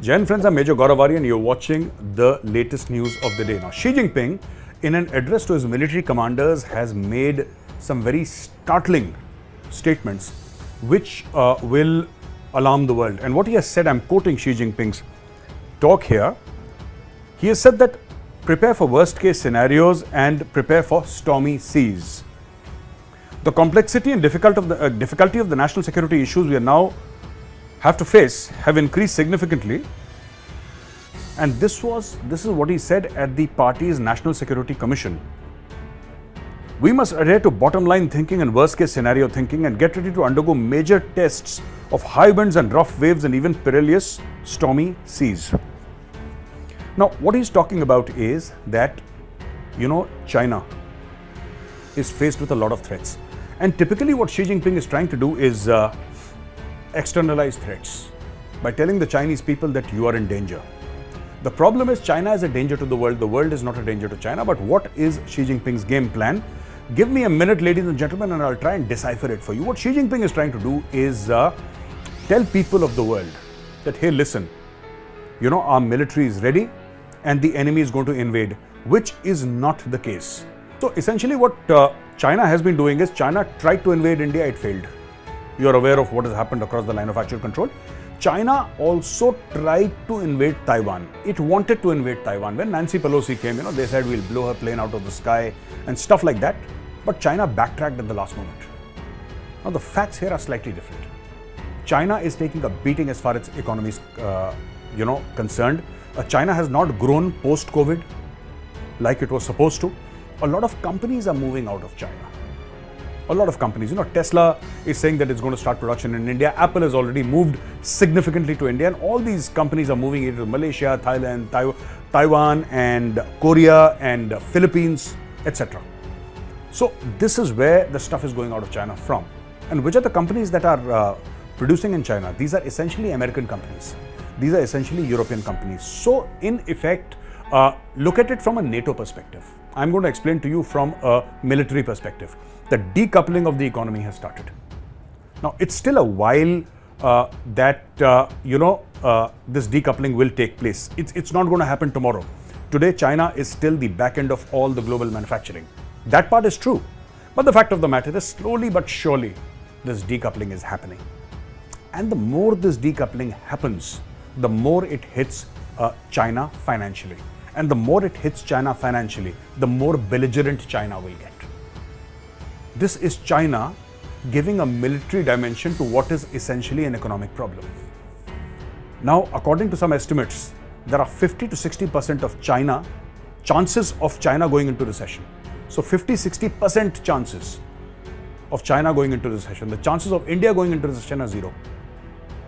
Jain friends, I'm Major Gaurav Arya and you're watching the latest news of the day. Now, Xi Jinping, in an address to his military commanders, has made some very startling statements which will alarm the world. And what he has said, I'm quoting Xi Jinping's talk here. He has said that prepare for worst case scenarios and prepare for stormy seas. The complexity and difficulty of the national security issues we are now have to face have increased significantly, and this is what he said at the party's National Security Commission. We must adhere to bottom line thinking and worst case scenario thinking and get ready to undergo major tests of high winds and rough waves and even perilous stormy seas. Now, what he's talking about is that, China is faced with a lot of threats, and typically what Xi Jinping is trying to do is externalize threats by telling the Chinese people that you are in danger. The problem is China is a danger to the world is not a danger to China. But what is Xi Jinping's game plan? Give me a minute, ladies and gentlemen, and I'll try and decipher it for you. What Xi Jinping is trying to do is tell people of the world that, hey, listen, our military is ready and the enemy is going to invade, which is not the case. So essentially what China has been doing is China tried to invade India, it failed. You're aware of what has happened across the line of actual control. China also tried to invade Taiwan. It wanted to invade Taiwan. When Nancy Pelosi came, they said we'll blow her plane out of the sky and stuff like that. But China backtracked at the last moment. Now the facts here are slightly different. China is taking a beating as far as economy is concerned. China has not grown post-COVID like it was supposed to. A lot of companies are moving out of China. A lot of companies, Tesla is saying that it's going to start production in India. Apple has already moved significantly to India, and all these companies are moving into Malaysia, Thailand, Taiwan, and Korea, and Philippines, etc. So this is where the stuff is going out of China from. And which are the companies that are producing in China? These are essentially American companies. These are essentially European companies. So in effect, look at it from a NATO perspective. I'm going to explain to you from a military perspective. The decoupling of the economy has started. Now, it's still a while that this decoupling will take place. It's not going to happen tomorrow. Today, China is still the back end of all the global manufacturing. That part is true. But the fact of the matter is, slowly but surely, this decoupling is happening. And the more this decoupling happens, the more it hits China financially. And the more it hits China financially, the more belligerent China will get. This is China giving a military dimension to what is essentially an economic problem. Now, according to some estimates, there are 50 to 60% of chances of China going into recession. So 50-60% chances of China going into recession. The chances of India going into recession are zero.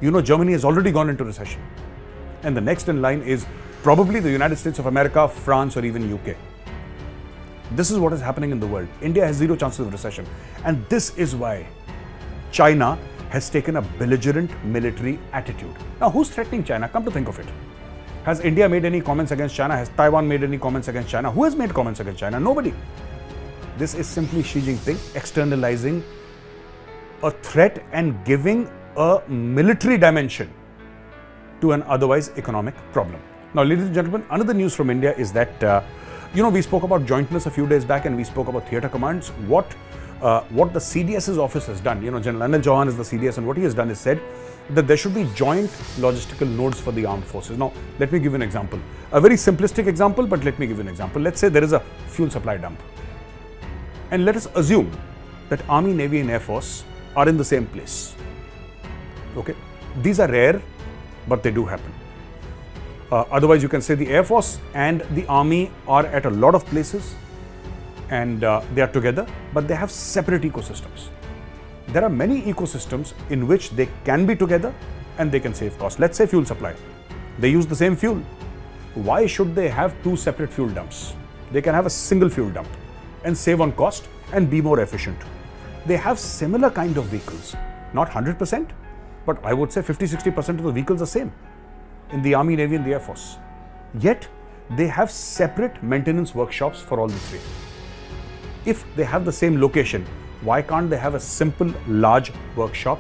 Germany has already gone into recession. And the next in line is probably the United States of America, France, or even UK. This is what is happening in the world. India has zero chances of recession. And this is why China has taken a belligerent military attitude. Now, who's threatening China? Come to think of it. Has India made any comments against China? Has Taiwan made any comments against China? Who has made comments against China? Nobody. This is simply Xi Jinping externalizing a threat and giving a military dimension to an otherwise economic problem. Now, ladies and gentlemen, another news from India is that, we spoke about jointness a few days back and we spoke about theatre commands. What the CDS's office has done, General Anil Chauhan is the CDS, and what he has done is said that there should be joint logistical nodes for the armed forces. Now, let me give you an example. A very simplistic example, but let me give you an example. Let's say there is a fuel supply dump. And let us assume that Army, Navy and Air Force are in the same place. Okay? These are rare, but they do happen. Otherwise, you can say the Air Force and the Army are at a lot of places and they are together, but they have separate ecosystems. There are many ecosystems in which they can be together and they can save costs. Let's say fuel supply. They use the same fuel. Why should they have two separate fuel dumps? They can have a single fuel dump and save on cost and be more efficient. They have similar kind of vehicles, not 100%, but I would say 50-60% of the vehicles are same in the Army, Navy and the Air Force. Yet, they have separate maintenance workshops for all the three. If they have the same location, why can't they have a simple, large workshop,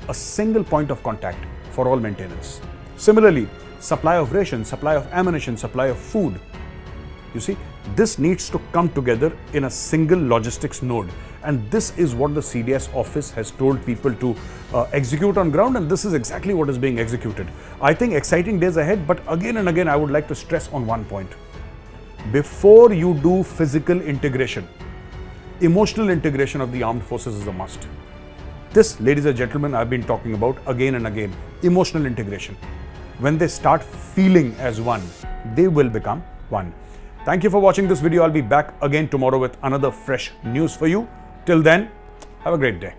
a single point of contact for all maintenance? Similarly, supply of ration, supply of ammunition, supply of food. You see, this needs to come together in a single logistics node. And this is what the CDS office has told people to execute on ground, and this is exactly what is being executed. I think exciting days ahead, but again and again I would like to stress on one point. Before you do physical integration, emotional integration of the armed forces is a must. This, ladies and gentlemen, I've been talking about again and again. Emotional integration. When they start feeling as one, they will become one. Thank you for watching this video. I'll be back again tomorrow with another fresh news for you. Till then, have a great day.